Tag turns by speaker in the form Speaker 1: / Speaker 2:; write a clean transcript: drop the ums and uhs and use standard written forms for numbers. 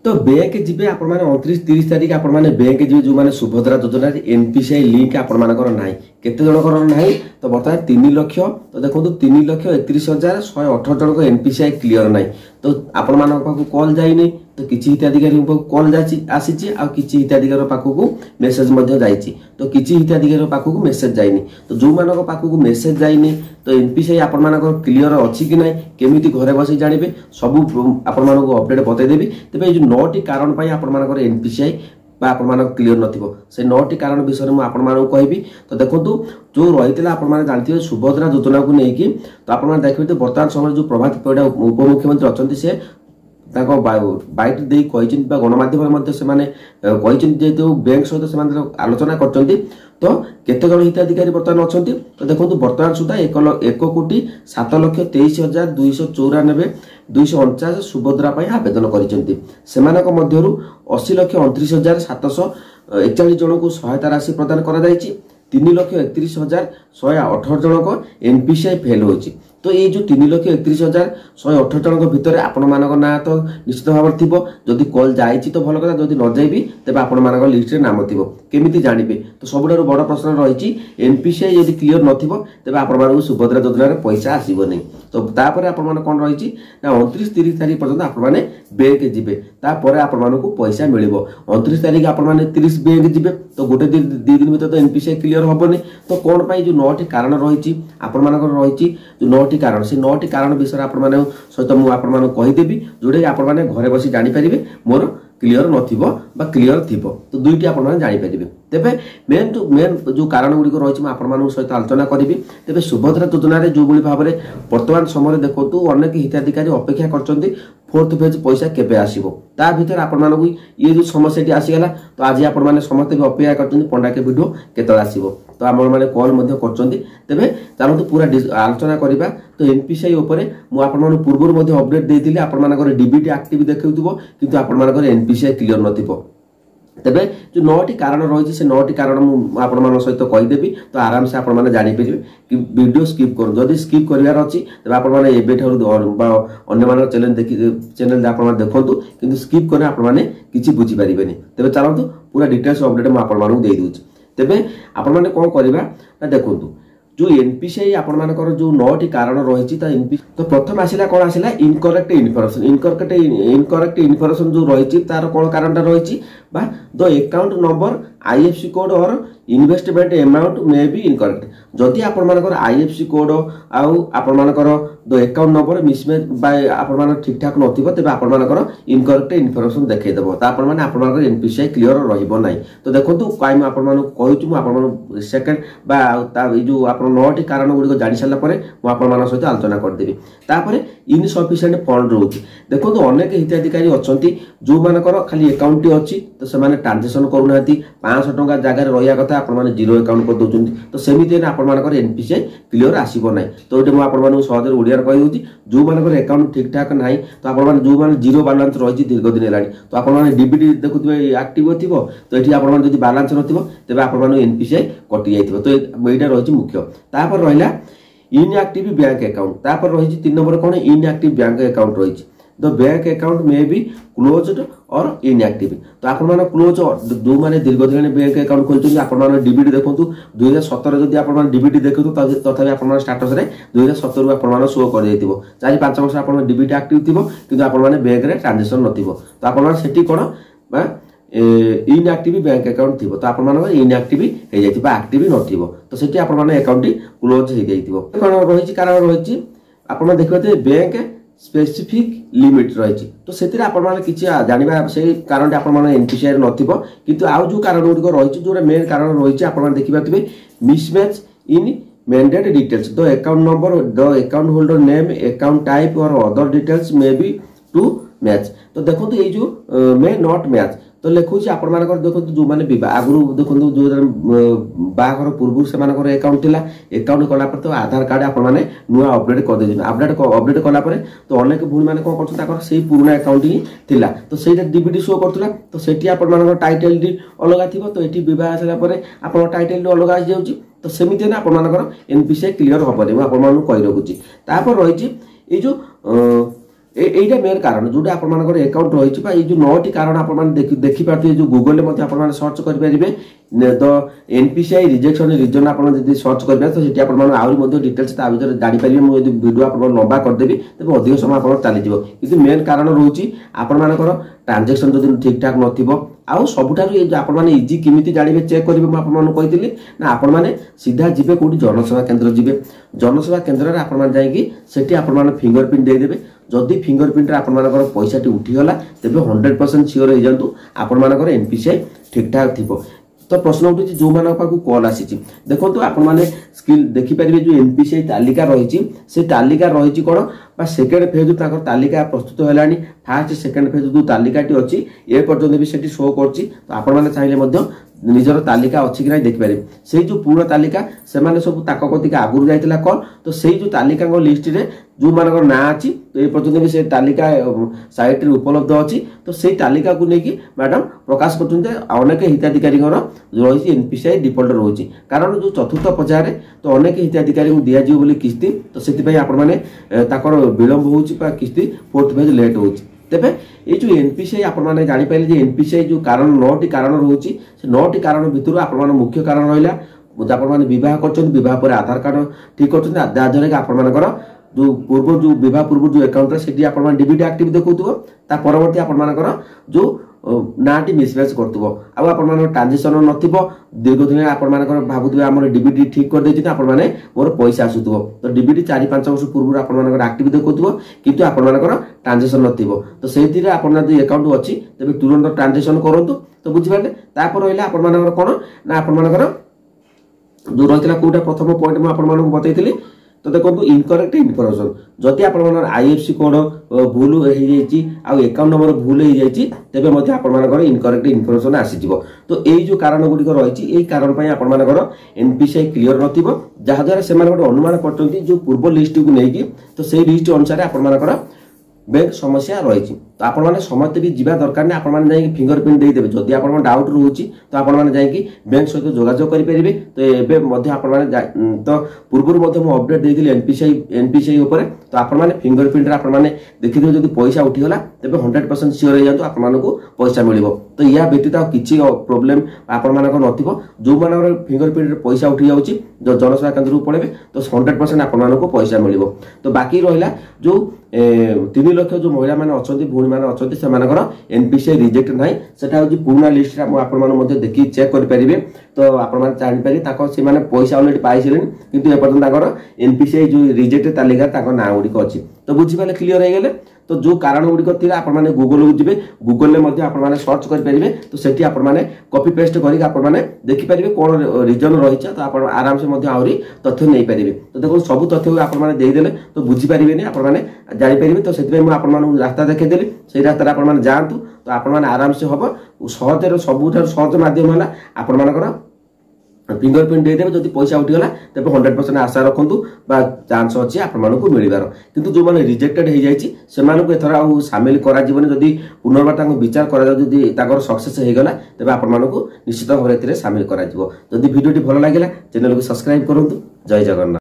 Speaker 1: तो बैंक जी आप 29-30 तारिख आप बैंक जी जो मैंने सुभद्रा योजना एनपीसीआई लिंक आपण मानकर ना केते जनकर ना तो बर्तमान 3 लाख तो देखो 3,31,118 जन एनपीसीआई क्लियर ना तो आपण मान पाखु कॉल जाइए तो किसी हिताधिकारी कॉल आसी आ किसी हिताधिकारी पाखक मेसेज तो किसी हिताधिकारी पाखक मेसेज जाइनी तो जो मान पाखक मेसेज जाइनी तो एनपीसीआई आपण मानकर क्लियर अच्छी कि ना केमी घरे बस जानवे सब आपण मानक अपडेट बतईदेवी तेज जो 9टी कारण आपण मानकर एनपीसीआई आपण क्लियर नथिबो से 9टी कारण विषय में आपण मानक कहबी तो देखो जो रही आपण जानते सुभद्रा योजना को लेकिन तो आपण देखिए बर्तमान समय जो प्रभात परिड़ा उपमुख्यमंत्री अच्छा से बाइट दे गणमाध्यम जेहेतु बैंक सहित आलोचना कर तो केते जन हिताधिकारी बर्तमान अच्छा तो देखो बर्तमान सुधा 1,07,23,294 249 सुभद्रा आवेदन कर 80,29,29,741 जन को सहायता राशि प्रदान कर 3,31,118 जन को एनपीसीआई फेल होची तो ये जो 3,31,118 जन भितर आपण मानक ना तो निश्चित भाव थी जदि कॉल जाइए तो भल कथा जदि न जाइबी तेज आपण मानक लिस्ट रे नाम थी केमिति जानिबे तो सबुठारु बड़ प्रश्न रही एनपीसीआई यदि क्लियर नथिबो तेज आपण मानक सुभद्रा योजना रे पैसा आसीबो नै तो तापर आपण मान कोन रही ना 29-30 तारिख पर्यंत आपण माने बैंक जिबे तापर आपण मानक पैसा मिलिबो 29 तारिख आपण माने 30 बैंक जिबे तो गोटे दिन 2 दिन भीतर तो एनपीसीआई क्लियर होबो नै तो कोन पई जो 9टी कारण रही आपण मानक रही जो 9टी कारण से 9टी कारण विषय आपण माने सहित मु आपण मानक कहि देबी जोडे आपण माने घरे बसी जानि परिबे मोर क्लियर नथिबो बा क्लियर थिबो तो दुईटी आपण माने जानि परिबे तेबे मेन जो कारण गुडी को रही आपण मानक सहित आलोचना करिबी तेबे सुभद्रा योजना रे जो बळी भाबरे वर्तमान समय देखंतु अनेक हिताधिकारी अपेक्षा करचंती 4th फेज पैसा केबे आसीबो ता भीतर आपण मानक ये जो समस्याटी आसीगला तो आज आपण माने समस्त भी अपेक्षा करचंती पंडा के वीडियो केतल आसीबो तो आपण माने कॉल मध्ये करचंती तेबे चालंतु पूरा आलोचना करिबा तो एनपीसीआई ऊपर मु आपण माने पूर्व मध्ये अपडेट देथिली आपण मानकर डीबीटी एक्टिव देखौथिबो किंतु आपण मानकर एनपीसीआई क्लियर नथिबो तेबे जो 9टी कारण रही से 9टी कारण आपण मान सहित कहीदेवी तो आराम से आपण माने जानि परिबे कि वीडियो स्किप कर जदि स्किप करिवार अछि तबे आपण माने एबे ठारु अन्य मान चैनल आपण माने देखंतु किंतु स्किप करने आपण माने किछि बुझी परिबेनी तेबे चलंतु पूरा डिटेल्स अपडेट म आपण मानू देइ दूची तेबे आपण माने कोन करिबा ना देखंतु जो एनपीसीआई आपण मानकर जो 9टी कारण रही तो प्रथम आसिला कौन आसिला इनकरेक्ट इनफॉरमेशन जो रही तार कौन कारण रही the account number IFSC code और investment amount may be incorrect जदि आपण मानकर आईएफसी कोड आउ आपण मानकर द अकाउंट नंबर मिसमैच बाय आपण मान ठीक ठाक नथिबो तेबे आपण मानकर इनकरेक्ट इनफॉरमेशन देखै देबो ता आपण माने आपण मानकर एनपीसीआई क्लियर रहइबो नै तो देखंतु काई आपण मान कहूछु मु आपण मान सेकंड बा ता जो आपण 9टी कारण गुडी को जानि साला परे मु आपण मान सहित आलोचना कर देबी तापरे इनसफिशिएंट फंड रहउची देखंतु अनेक हिताधिकारी अछंती जो मानकर खाली अकाउंट टी अछि तो से माने ट्रांजैक्शन करू नाती 500 टका जगह रहिया कथा आपण माने जीरो अकाउंट कर दोचंती तो सेमिते आपण मानकर एनपीसीआई क्लियर आसीबो नै तो एटे मु आपण माने सहज ओडिया कहि होची जो मानकर अकाउंट ठीक ठाक नाही तो आपण माने जो माने जीरो बैलेंस रही दीर्घ दिन हेलानी तो आपण माने डीबीटी देखुथिबे एक्टिव थिबो तो एठी आपण माने जदि बैलेंस नथिबो तेबे आपण माने एनपीसीआई कटि जाइथिबो तो एटा रही मुख्य तापर रहिला इनएक्टिव बैंक अकाउंट तापर रही 3 नंबर कोन इनएक्टिव बैंक अकाउंट रही the bank account may be closed और इनएक्टिव तो आपण माने क्लोज जो माने दीर्घ दिन बैंक अकाउंट खोलछन आपण माने डीबीटी देखंतु 2017 जदि आपण माने डीबीटी देखंतु तथापि आपण माने स्टेटस रे 2017 रु आपण माने शो कर देथिबो 4-5 वर्ष आपण डीबीटी एक्टिव थिबो किंतु आपण माने बैंक रे ट्रांजैक्शन नथिबो तो आपण माने सेठी कोन इनएक्टिव बैंक अकाउंट थिबो तो आपण माने इनएक्टिव हे जाइथिबा एक्टिव नथिबो तो सेठी आपण माने अकाउंट क्लोज हे जाइथिबो कोन रहिछि कारण रहिछि आपण देखबे बैंक स्पेसिफिक लिमिट रही तो से कि जानवा से कारण आप एनपीसीआई नथिबो किंतु आउ जो कारण गुड़िक रही जो मेन कारण रही आप देखिए mismatch in mandate details the account number the account holder name account type और other details may be to match तो देखो ये जो मे नॉट मैच तो लिखुच आपण मानकर देखो जो माने विवाह आगु देखो जो बाहर पूर्व से मानकर अकाउंट थिला अकाउंट कला पर तो आधार कार्ड आपण माने नुआ अपडेट कर देजन अपडेट कला पर तो अनेक भूल माने कोन करछ ताकर सेही पुराना अकाउंट ही थिला तो सेटा डीबीटी शो करथला तो सेठी आपण मानकर टाइटल डी अलगा थिबो तो एठी विवाह आसला पर आपण टाइटल डी अलगा आ जाउची तो सेमिते ना आपण मानकर एनपीसीआई क्लियर होबनी आपण मानु कहि रखुची तापर रहिची ए जो এইটা মেନ୍ କାରଣ ଯୋଉଟା ଆପଣମାନଙ୍କର ଆକାଉଣ୍ଟ ରହିଛି ବା ଏଇ ଯୋଉ 9ଟି କାରଣ ଆପଣମାନେ ଦେଖିପାରୁଥିବେ ଯୋଉ ଗୁଗଲରେ ମଧ୍ୟ ଆପଣମାନେ ସର୍ଚ୍ଚ କରିପାରିବେ ତ ଏନପିସିଆଇ ରିଜେକ୍ସନ ରିଜନ ଆପଣ ଯଦି ସର୍ଚ୍ଚ କରିବେ ତ ସେଠି ଆପଣମାନେ ଆହୁରି ମଧ୍ୟ ଡିଟେଲ୍ସ ତା ଭିତରେ ଜାଣିପାରିବେ। ମୁଁ ଯଦି ଭିଡ଼ିଓ ଆପଣଙ୍କୁ ଲମ୍ବା କରିଦେବି ତେବେ ଅଧିକ ସମୟ ଆପଣଙ୍କର ଚାଲିଯିବ, କିନ୍ତୁ ମେନ୍ କାରଣ ରହୁଛି ଆପଣମାନଙ୍କର ଟ୍ରାଞ୍ଜାକ୍ସନ ଯଦି ଠିକ୍ ଠାକ୍ ନଥିବ। ଆଉ ସବୁଠାରୁ ଏ ଆପଣମାନେ ଇଜି କେମିତି ଜାଣିବେ ଚେକ୍ କରିବେ ମୁଁ ଆପଣମାନଙ୍କୁ କହିଥିଲି ନା ଆପଣମାନେ ସିଧା ଯିବେ କୋଉଠି ଜନସେବା କେନ୍ଦ୍ର ଯିବେ। ଜନସେବା କେନ୍ଦ୍ରରେ ଆପଣମାନେ ଯାଇକି ସେଠି ଆପଣମାନେ ଫିଙ୍ଗର ପ୍ରିଣ୍ଟ ଦେଇଦେବେ। ଯଦି ଫିଙ୍ଗର ପ୍ରିଣ୍ଟରେ ଆପଣମାନଙ୍କର ପଇସାଟି ଉଠିଗଲା ତେବେ 100% ସିଓର ହେଇଯାନ୍ତୁ ଆପଣମାନଙ୍କର ଏନପିସିଆଇ ଠିକ୍ ଠାକ୍ ଥିବ। तो प्रश्न उठुची जो मान पाखु कॉल आसी देखो आपने स्किल देखिपारे जो एनपीसीआई तालिका रही से तालिका रही कौन बा सेकेंड फेज तालिका प्रस्तुत है फास्ट सेकेंड फेज जो तालिकाटी अच्छी ए पर्यटन भी सेठी शो करछि। तो आपण माने चाहिए निजर तालिका अच्छी कि ना देखिपारे से जो पूरा तालिका से माने सब कतिक आगुरी जाइतिला कॉल। तो से जो तालिका लिस्ट रे जो मानकर ना अच्छी तो ये पर्यटन भी से तालिका साइट रे उपलब्ध अच्छी। तो से तालिका को लेकिन मैडम प्रकाश कर अनेक हिताधिकारी रही एनपीसीआई डिफल्ट रोचे कारण जो चतुर्थ पर्यायर तो अनेक हिताधिकारी दिज्व बोली किस्ती। तो से विलंब हो किस्ती फोर्थ फेज लेट हो तेबे ये जो एनपीसीआई आपने जापारे जो एनपीसीआई जो कारण 9टी कारण रोचे से 9टी कारण भितर आप मुख्य कारण रहा आपने बह कर पर आधार कार्ड ठीक कर जहाँद्वारा कि आपर जो पूर्व जो बह पूर्व जो अकाउंट से आप डीबीटी एक्टिव देखो परवर्ती आपर जो नाटी मिसमैच कर ट्रांजेक्शन नथिबो दीर्घ दिन आपर भावुवे आम डीबीटी ठीक कर देछि आप मोर पैसा आसुथबो। तो डीबीटी 4-5 वर्ष पूर्व आपर एक्टिव देखो किंतु आपर ट्रांजेक्शन नथिबो। तो से आपन जो अकाउंट अच्छी तेज तुरंत ट्रांजेक्शन करंतु। तो बुझिपारे तापर रहिला आपर कौन ना आपर जो रही कोटा प्रथम पॉइंट मुझे आपको बताई। तो देखो इनकरेक्ट इनफॉरमेशन जदि आप आईएफसी कोड भूल हो अकाउंट नंबर भूल हो तेबे मध्य आपर इनकरेक्ट इनफॉरमेशन आसीजिवो। तो यही जो कारण गुड़िक रही कारण आपर एनपीसीआई क्लियर नथिबो जहाँद्वारा से अनुमान करछन्ती जो पूर्व लिस्ट को लेकिन तो से लिस्ट अनुसार आपर बैंक समस्या रही। तो आपण मैंने समस्त भी जीवा दरकार नहीं आपण मैंने फिंगर प्रिंट देदेवे जदि आप डाउट रोचे तो आपण मैंने बैंक सहित जोगाजोग करेंगे। तो एवं आपण तो पूर्व अपडेट देती एनपीसीआई उपर। तो आपण मैंने फिंगर प्रिंट आपने देखिए जब पैसा उठीगला तेज 100% सियोर हो जातु आपको पैसा मिल। तो या व्यतीत किसी प्रोब्लेम आपण नथिबो जो मान फिंगर प्रिंट पैसा उठी जाऊँगी जनसेवा केन्द्र को पड़े तो 100% आपको पैसा मिल। तो बाकी रहा जो 3 लाख जो महिला मैंने अच्छा भूणी मैंने अच्छा से एनपीसीआई रिजेक्ट ना सेटा हूँ पुराना लिस्ट आपने देखिए चेक करेंगे। तो आपने जापर से पैसा अलरेडी पाई सारे कितु एपर्तन एनपीसीआई जो रिजेक्ट तालिका ना गुड़िक अच्छी। तो बुझीपारे क्लीयर हो गले। तो जो कारण गुड़िक थी आपने गूगल को जी गूगल आपने सर्च करेंगे। तो सेठी आपने कॉपी पेस्ट करके देखिपारे कौन रिजन रही तो आप आराम से आहरी तथ्य नहीं पारे। तो देखो सब तथ्य आपने देदेले तो बुझीपारे आपने जापर। तो से रास्ता देखीदेली से रास्ता आप जातु तो आपने आराम से हम सहज सबुठ सहज मध्यम है आपर फिंगर प्रिंट देदेवे जब पैसा उठीगला तेज 100% आशा रखु चांस अच्छी आपको मिलबार। किंतु जो मैंने रिजेक्टेड हो जाए एथर आउ सामिल करी पुनर्बार विचार कर सक्सेस होगा तेज आपको निश्चित भाव सामिल कर। भिडियोटी भल लगे चैनल को सब्सक्राइब करूँ। जय जगन्नाथ।